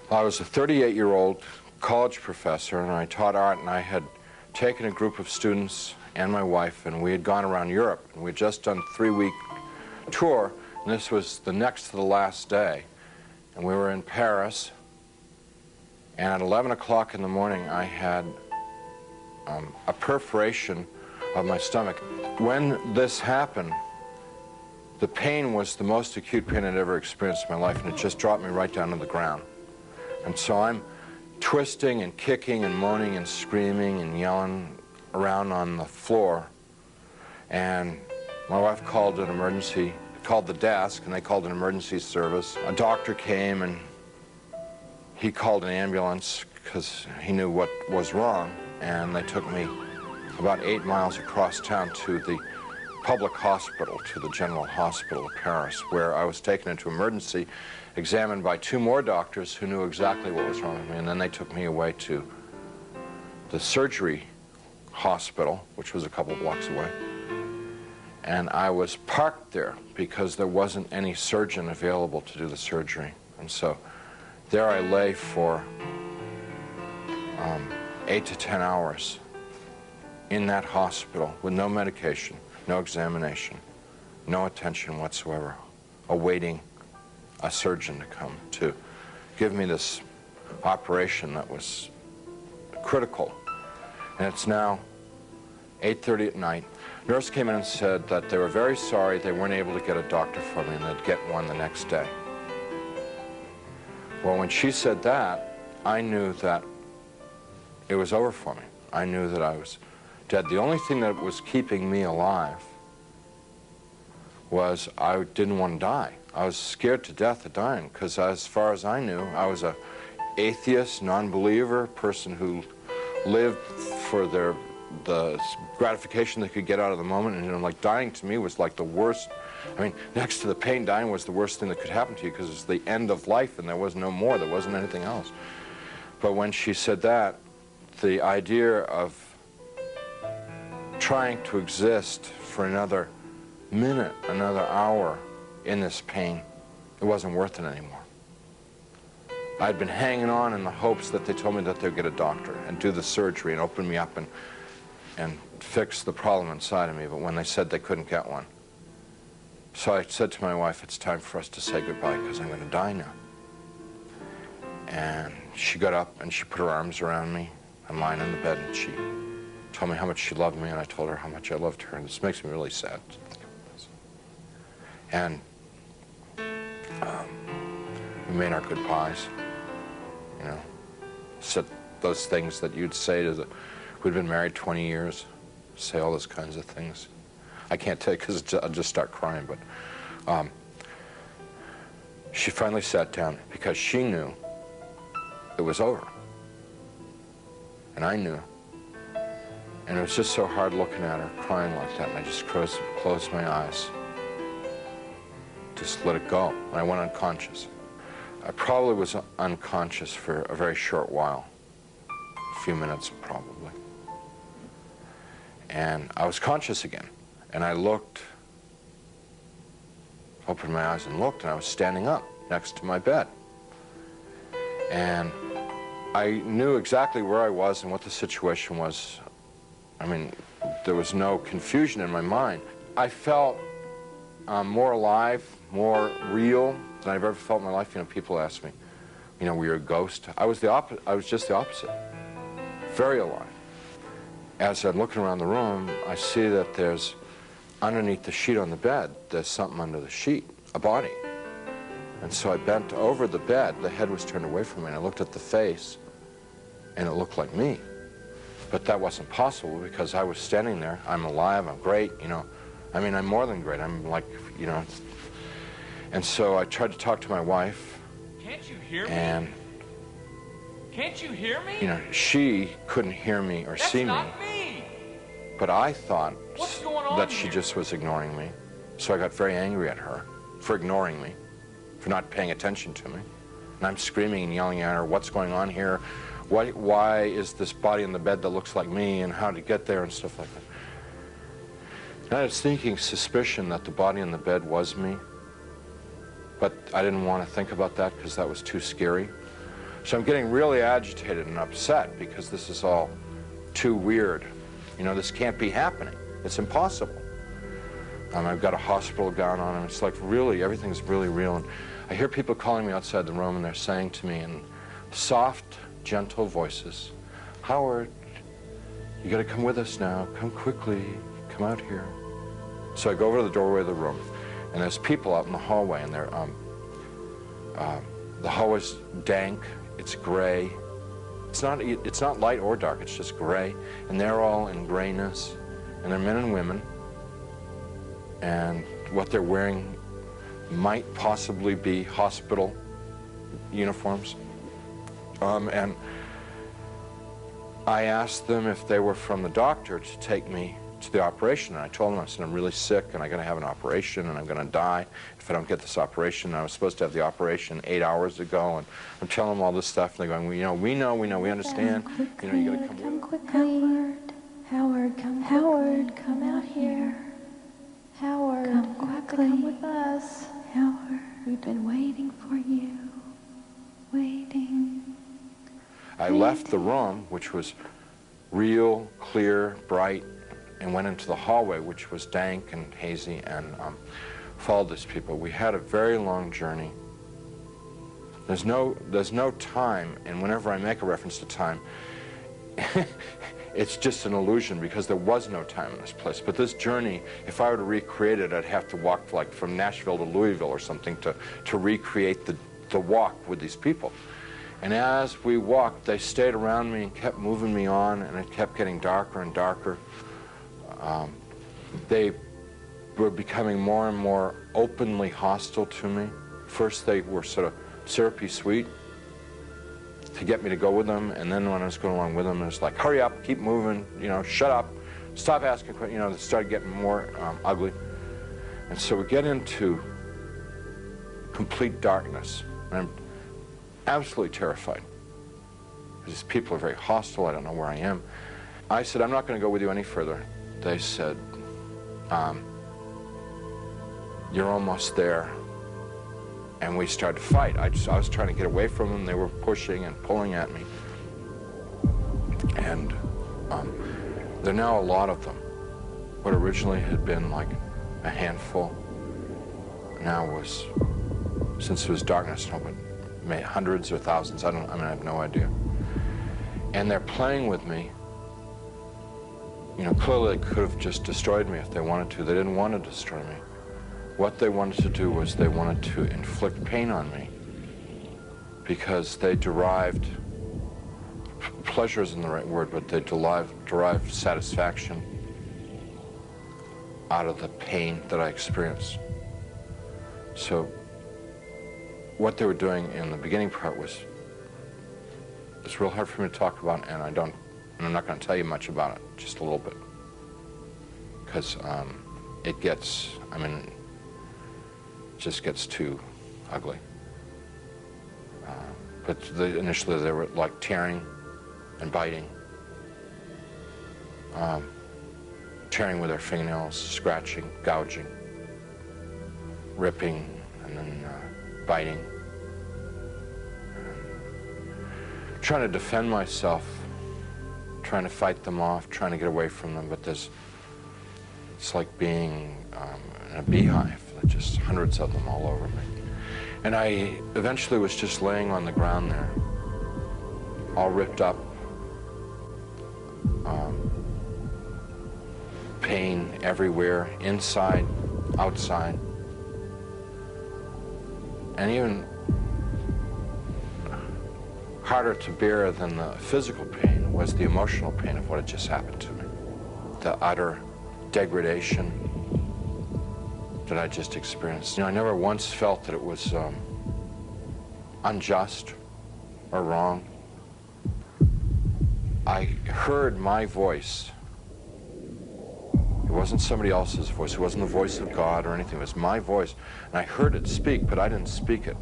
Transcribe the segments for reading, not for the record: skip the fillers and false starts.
I was a 38-year-old college professor, and I taught art, and I had taken a group of students and my wife, and we had gone around Europe, and we had just done a 3-week tour, and this was the next to the last day. And we were in Paris, and at 11 o'clock in the morning, I had a perforation of my stomach. When this happened, the pain was the most acute pain I'd ever experienced in my life, and it just dropped me right down to the ground. And so I'm twisting and kicking and moaning and screaming and yelling around on the floor. And my wife called the desk, and they called an emergency service. A doctor came, and he called an ambulance because he knew what was wrong. And they took me about 8 miles across town to the public hospital, to the General Hospital of Paris, where I was taken into emergency, examined by 2 more doctors who knew exactly what was wrong with me, and then they took me away to the surgery hospital, which was a couple blocks away. And I was parked there because there wasn't any surgeon available to do the surgery. And so there I lay for 8 to 10 hours in that hospital with no medication, no examination, no attention whatsoever, awaiting a surgeon to come to give me this operation that was critical. And it's now 8:30 at night. Nurse came in and said that they were very sorry they weren't able to get a doctor for me and they'd get one the next day. Well, when she said that, I knew that it was over for me. I knew that I was dead. The only thing that was keeping me alive was I didn't want to die. I was scared to death of dying because as far as I knew, I was an atheist, non-believer, person who lived for the gratification they could get out of the moment. And like dying to me was like the worst. I mean, next to the pain, dying was the worst thing that could happen to you because it's the end of life and there was no more. There wasn't anything else. But when she said that, the idea of trying to exist for another minute, another hour in this pain, it wasn't worth it anymore. I'd been hanging on in the hopes that they told me that they'd get a doctor and do the surgery and open me up and fix the problem inside of me, but when they said they couldn't get one. So I said to my wife, it's time for us to say goodbye because I'm going to die now. And she got up and she put her arms around me. I'm lying in the bed and she told me how much she loved me and I told her how much I loved her, and this makes me really sad. And we made our goodbyes, you know, said those things that you'd say to who'd been married 20 years, say all those kinds of things. I can't tell you because I'll just start crying, but she finally sat down because she knew it was over. And I knew. And it was just so hard looking at her, crying like that, and I just closed my eyes. Just let it go, and I went unconscious. I probably was unconscious for a very short while, a few minutes probably. And I was conscious again, and I looked, opened my eyes and looked, and I was standing up next to my bed. And I knew exactly where I was and what the situation was. I mean, there was no confusion in my mind. I felt more alive, more real than I've ever felt in my life. You know, people ask me, you know, were you a ghost? I was just the opposite. Very alive. As I'm looking around the room, I see that there's, underneath the sheet on the bed, there's something under the sheet, a body. And so I bent over the bed, the head was turned away from me, and I looked at the face, and it looked like me. But that wasn't possible because I was standing there, I'm alive, I'm great, you know. I mean, I'm more than great, I'm like, you know. And so I tried to talk to my wife. Can't you hear me? And, can't you hear me? you know, she couldn't hear me or see me. That's not me. But I thought What's going on that she here? just was ignoring me. So I got very angry at her for ignoring me, for not paying attention to me. And I'm screaming and yelling at her, what's going on here? Why is this body in the bed that looks like me, and how to get there and stuff like that. And I had a sneaking suspicion that the body in the bed was me, but I didn't want to think about that because that was too scary. So I'm getting really agitated and upset because this is all too weird. You know, this can't be happening. It's impossible. I've got a hospital gown on, and it's like really, everything's really real. And I hear people calling me outside the room, and they're saying to me in soft, gentle voices, "Howard, you got to come with us now. Come quickly. Come out here." So I go over to the doorway of the room, and there's people out in the hallway, and they're, the hallway's dank. It's gray. It's not light or dark. It's just gray, and they're all in grayness, and they're men and women. And what they're wearing might possibly be hospital uniforms. And I asked them if they were from the doctor to take me to the operation. And I told them, I said, I'm really sick and I'm going to have an operation and I'm going to die if I don't get this operation. And I was supposed to have the operation 8 hours ago. And I'm telling them all this stuff. And they're going, well, we know, we understand. You know, you got to come quickly. Howard, come out here. Howard, come quickly. Come with us. Howard, we've been waiting for you. Waiting. I left the room, which was real, clear, bright, and went into the hallway, which was dank and hazy, and followed these people. We had a very long journey. There's no time, and whenever I make a reference to time, it's just an illusion because there was no time in this place. But this journey, if I were to recreate it, I'd have to walk like from Nashville to Louisville or something to recreate the walk with these people. And as we walked, they stayed around me and kept moving me on, and it kept getting darker and darker. They were becoming more and more openly hostile to me. First they were sort of syrupy sweet to get me to go with them, and then when I was going along with them, it was like, hurry up, keep moving, you know, shut up, stop asking questions, you know, they started getting more ugly. And so we get into complete darkness, and I'm absolutely terrified. These people are very hostile, I don't know where I am. I said, I'm not going to go with you any further. They said, you're almost there. And we started to fight. I was trying to get away from them. They were pushing and pulling at me. And there are now a lot of them. What originally had been like a handful now was, since it was darkness, hundreds or thousands. I have no idea. And they're playing with me. You know, clearly they could have just destroyed me if they wanted to. They didn't want to destroy me. What they wanted to do was they wanted to inflict pain on me because they derived, pleasure isn't the right word, but they derived satisfaction out of the pain that I experienced. So what they were doing in the beginning part was, it's real hard for me to talk about, and I'm not going to tell you much about it, just a little bit, because it gets, just gets too ugly. But initially they were like tearing and biting, tearing with their fingernails, scratching, gouging, ripping, and then biting. Trying to defend myself, trying to fight them off, trying to get away from them, but it's like being in a beehive. Just hundreds of them all over me. And I eventually was just laying on the ground there, all ripped up, pain everywhere, inside, outside. And even harder to bear than the physical pain was the emotional pain of what had just happened to me. The utter degradation that I just experienced. You know, I never once felt that it was unjust or wrong. I heard my voice. It wasn't somebody else's voice. It wasn't the voice of God or anything. It was my voice. And I heard it speak, but I didn't speak it.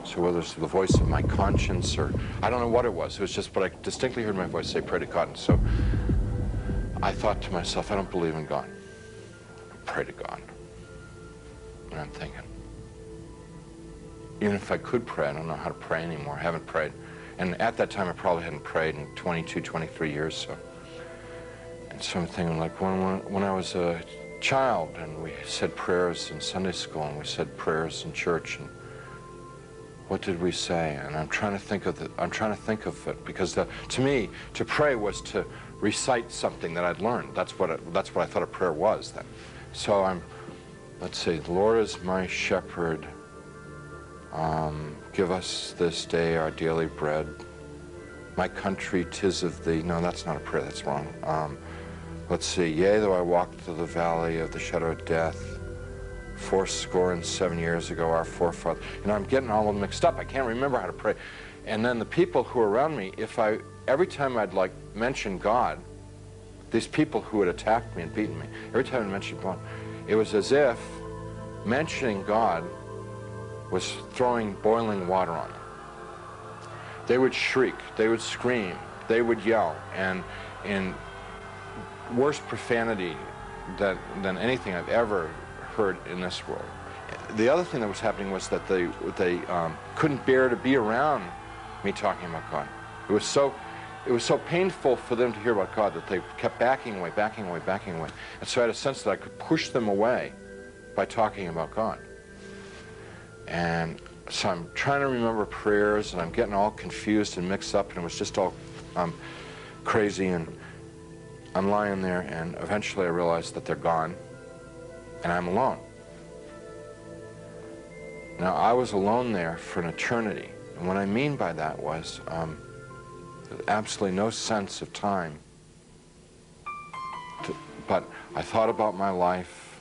So whether it's the voice of my conscience or, I don't know what it was. It was just, but I distinctly heard my voice say, pray to God. And so I thought to myself, I don't believe in God. Pray to God. And I'm thinking, even if I could pray, I don't know how to pray anymore. I haven't prayed. And at that time, I probably hadn't prayed in 22, 23 years. So I'm thinking, like, when I was a child, and we said prayers in Sunday school, and we said prayers in church, and what did we say? And I'm trying to think of it, because to me, to pray was to recite something that I'd learned. That's what I thought a prayer was then. So let's see, the Lord is my shepherd. Give us this day our daily bread. My country, 'tis of thee. No, that's not a prayer, that's wrong. Let's see, yea, though I walk through the valley of the shadow of death, fourscore and 7 years ago, our forefathers. I'm getting all of them mixed up. I can't remember how to pray. And then the people who were around me, every time I'd like mention God, these people who had attacked me and beaten me, every time I mentioned God, it was as if mentioning God was throwing boiling water on them. They would shriek, they would scream, they would yell, and in worse profanity than anything I've ever heard in this world. The other thing that was happening was that they couldn't bear to be around me talking about God. It was so painful for them to hear about God that they kept backing away. And so I had a sense that I could push them away by talking about God. And so I'm trying to remember prayers, and I'm getting all confused and mixed up, and it was just all crazy. And I'm lying there, and eventually I realized that they're gone, and I'm alone. Now, I was alone there for an eternity, and what I mean by that was absolutely no sense of time. But I thought about my life,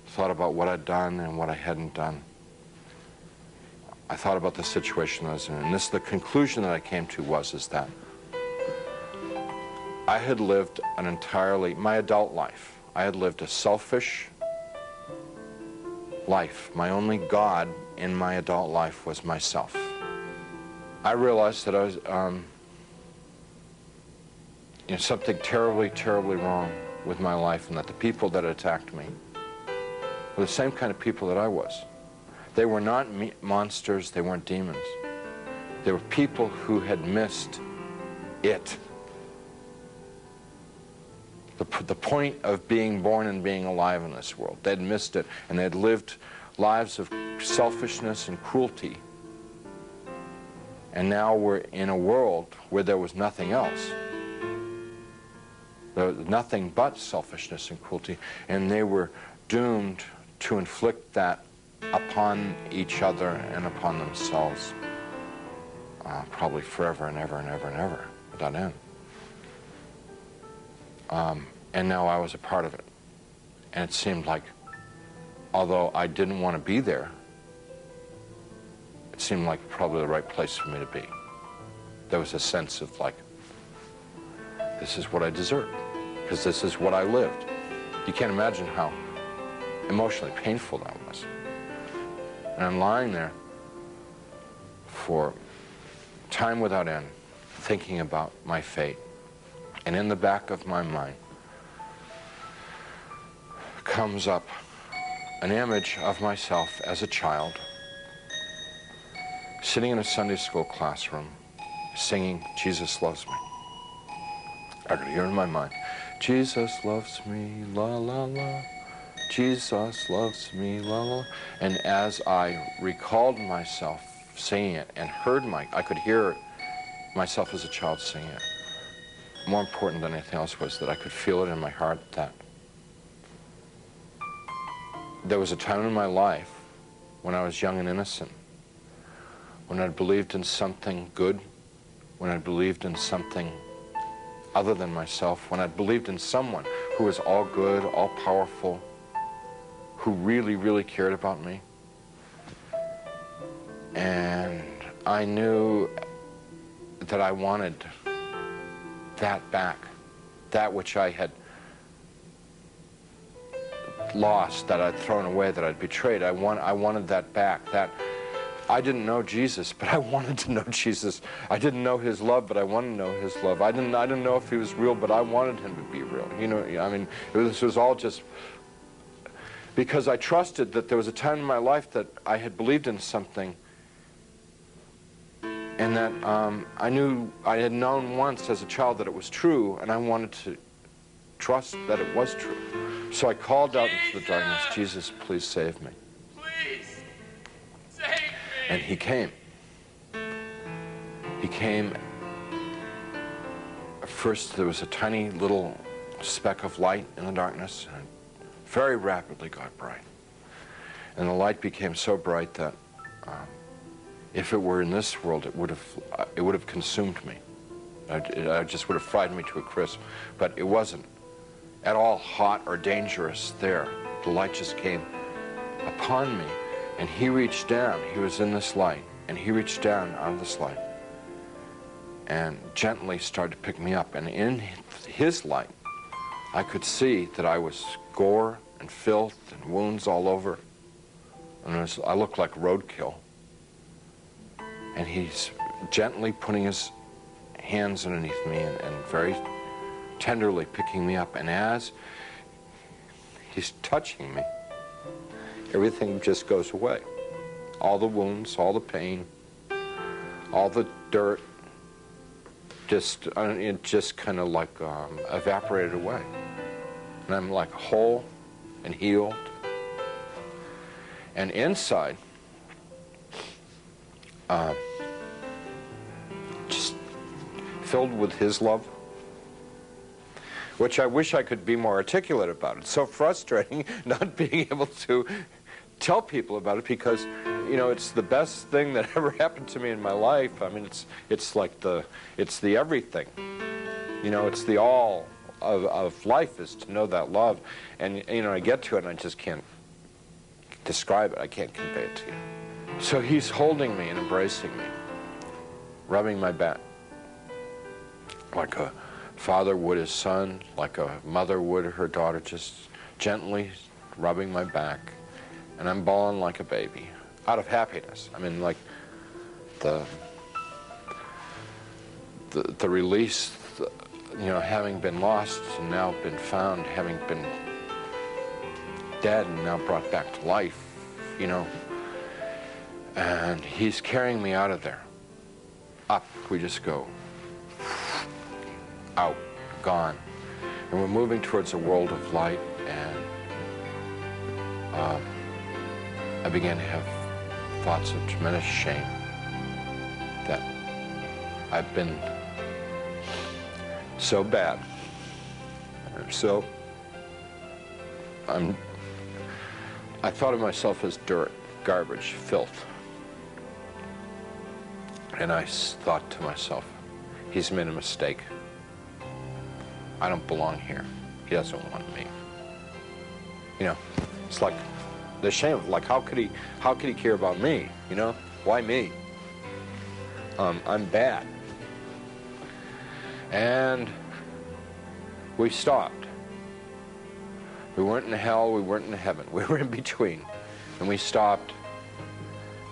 thought about what I'd done and what I hadn't done. I thought about the situation I was in, and the conclusion that I came to is that I had lived my adult life, I had lived a selfish life. My only God in my adult life was myself. I realized that I was, something terribly, terribly wrong with my life, and that the people that attacked me were the same kind of people that I was. They were not monsters, they weren't demons. They were people who had missed it. The point of being born and being alive in this world. They'd missed it, and they'd lived lives of selfishness and cruelty. And now we're in a world where there was nothing else. There was nothing but selfishness and cruelty, and they were doomed to inflict that upon each other and upon themselves, probably forever and ever and ever and ever, without end. And now I was a part of it. And it seemed like, although I didn't want to be there, it seemed like probably the right place for me to be. There was a sense of like, this is what I deserve, because this is what I lived. You can't imagine how emotionally painful that was. And I'm lying there for time without end, thinking about my fate. And in the back of my mind comes up an image of myself as a child, sitting in a Sunday school classroom, singing, "Jesus Loves Me." I could hear in my mind, "Jesus loves me, la la la. Jesus loves me, la la." And as I recalled myself singing it and I could hear myself as a child singing it. More important than anything else was that I could feel it in my heart that there was a time in my life when I was young and innocent, when I believed in something good, when I believed in something other than myself, when I believed in someone who was all good, all powerful, who really, really cared about me. And I knew that I wanted that back, that which I had lost, that I'd thrown away, that I'd betrayed. I wanted that back. That I didn't know Jesus, but I wanted to know Jesus. I didn't know his love, but I wanted to know his love. I didn't know if he was real, but I wanted him to be real. I mean, this was all just because I trusted that there was a time in my life that I had believed in something, and that I knew, I had known once as a child that it was true, and I wanted to trust that it was true. So I called out into the darkness, Jesus, please save me. Please, save me. And he came. He came. First, there was a tiny little speck of light in the darkness, and it very rapidly got bright. And the light became so bright that if it were in this world, it would have consumed me. I just would have fried me to a crisp. But it wasn't at all hot or dangerous there. The light just came upon me, and he reached down. He was in this light, and he reached down out of this light and gently started to pick me up. And in his light, I could see that I was gore and filth and wounds all over. And I looked like roadkill. And he's gently putting his hands underneath me and very tenderly picking me up. And as he's touching me, everything just goes away. All the wounds, all the pain, all the dirt, it just kind of like evaporated away. And I'm like whole and healed. And inside, just filled with his love, which I wish I could be more articulate about. It's so frustrating not being able to tell people about it, because, you know, it's the best thing that ever happened to me in my life. I mean, it's like it's the everything. You know, it's the all of life is to know that love. And, you know, I get to it and I just can't describe it. I can't convey it to you. So he's holding me and embracing me, rubbing my back like a father would his son, like a mother would her daughter, just gently rubbing my back. And I'm bawling like a baby, out of happiness. I mean, like the release, you know, having been lost and now been found, having been dead and now brought back to life, you know. And he's carrying me out of there. Up, we just go. Out, gone. And we're moving towards a world of light, and I began to have thoughts of tremendous shame that I've been so bad. I thought of myself as dirt, garbage, filth. And I thought to myself, he's made a mistake. I don't belong here. He doesn't want me. You know, it's like the shame. Like, how could he care about me? You know, why me? I'm bad. And we stopped. We weren't in hell. We weren't in heaven. We were in between. And we stopped.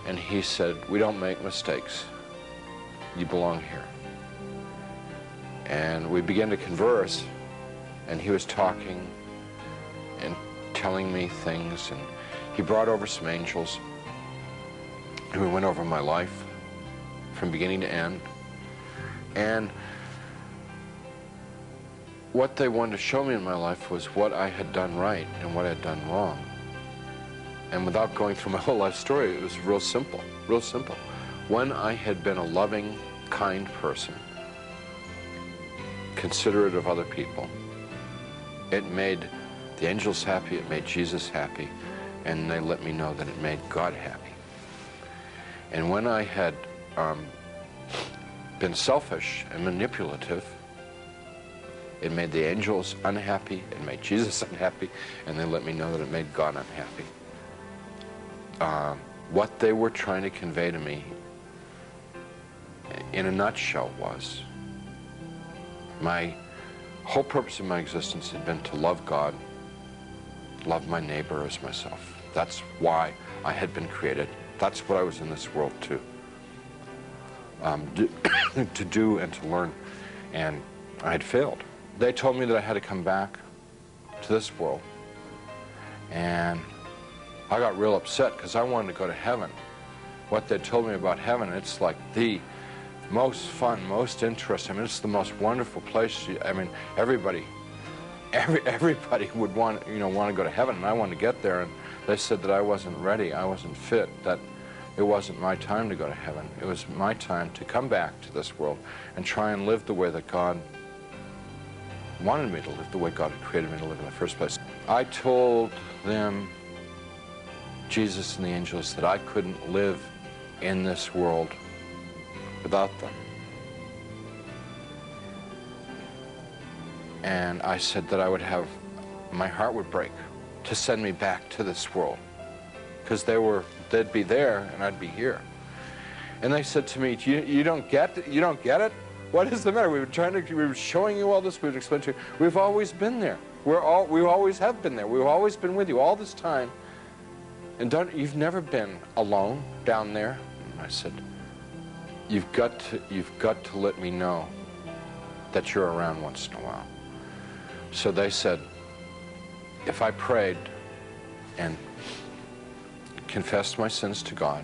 And he said, "We don't make mistakes. You belong here." And we began to converse, and he was talking and telling me things, and he brought over some angels, and we went over my life from beginning to end. And what they wanted to show me in my life was what I had done right and what I had done wrong. And without going through my whole life story, it was real simple, real simple. When I had been a loving, kind person, considerate of other people, it made the angels happy, it made Jesus happy, and they let me know that it made God happy. And when I had been selfish and manipulative, it made the angels unhappy, it made Jesus unhappy, and they let me know that it made God unhappy. What they were trying to convey to me, in a nutshell, was my whole purpose of my existence had been to love God, love my neighbor as myself. That's why I had been created. That's what I was in this world to do and to learn. And I had failed. They told me that I had to come back to this world And I got real upset because I wanted to go to heaven. What they told me about heaven, it's like the most fun, most interesting. I mean, it's the most wonderful place. I mean, everybody would want to go to heaven, and I wanted to get there. And they said that I wasn't ready, I wasn't fit, that it wasn't my time to go to heaven. It was my time to come back to this world and try and live the way that God wanted me to live, the way God had created me to live in the first place. I told them, Jesus and the angels, that I couldn't live in this world without them. And I said that I would have, my heart would break to send me back to this world, because they'd be there and I'd be here. And they said to me, you don't get it? What is the matter? We were showing you all this, we've explained to you. We've always been there. We always have been there. We've always been with you all this time. And you've never been alone down there. And I said, you've got to let me know that you're around once in a while. So they said, if I prayed and confessed my sins to God,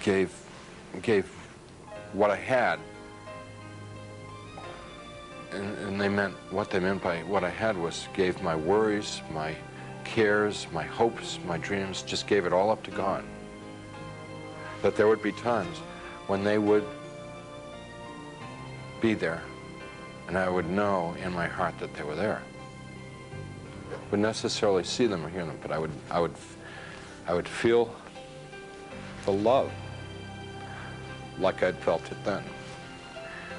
gave what I had, and what they meant by what I had was gave my worries, my cares, my hopes, my dreams, just gave it all up to God. That there would be times when they would be there, and I would know in my heart that they were there. Wouldn't necessarily see them or hear them, but I would feel the love like I'd felt it then.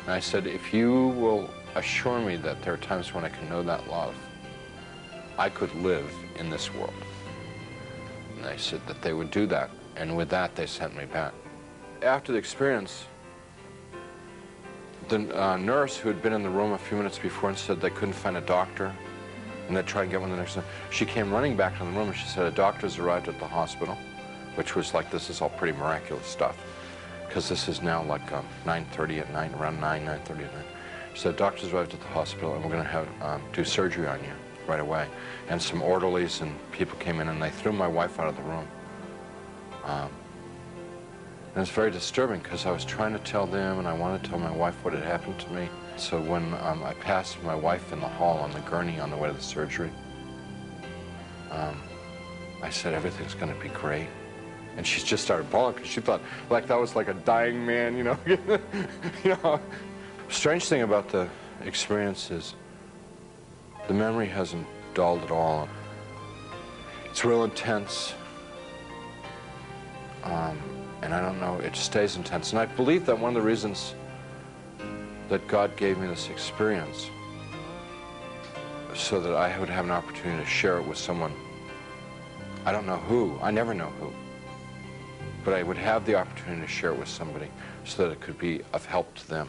And I said, if you will assure me that there are times when I can know that love, I could live in this world. And they said that they would do that, and with that they sent me back. After the experience, the nurse who had been in the room a few minutes before and said they couldn't find a doctor, and they'd try and get one the next time, she came running back to the room and she said, a doctor's arrived at the hospital, which was like, this is all pretty miraculous stuff, because this is now like 9:30 at night, around 9:30 at night. She said, doctor's arrived at the hospital and we're going to have do surgery on you right away. And some orderlies and people came in and they threw my wife out of the room. And it's very disturbing because I was trying to tell them and I wanted to tell my wife what had happened to me. So when I passed my wife in the hall on the gurney on the way to the surgery, I said, everything's going to be great. And she just started bawling because she thought like that was like a dying man, you know. You know. Strange thing about the experience is the memory hasn't dulled at all. It's real intense. And I don't know, it stays intense. And I believe that one of the reasons that God gave me this experience so that I would have an opportunity to share it with someone. I don't know who, I never know who, but I would have the opportunity to share it with somebody so that it could be of help to them.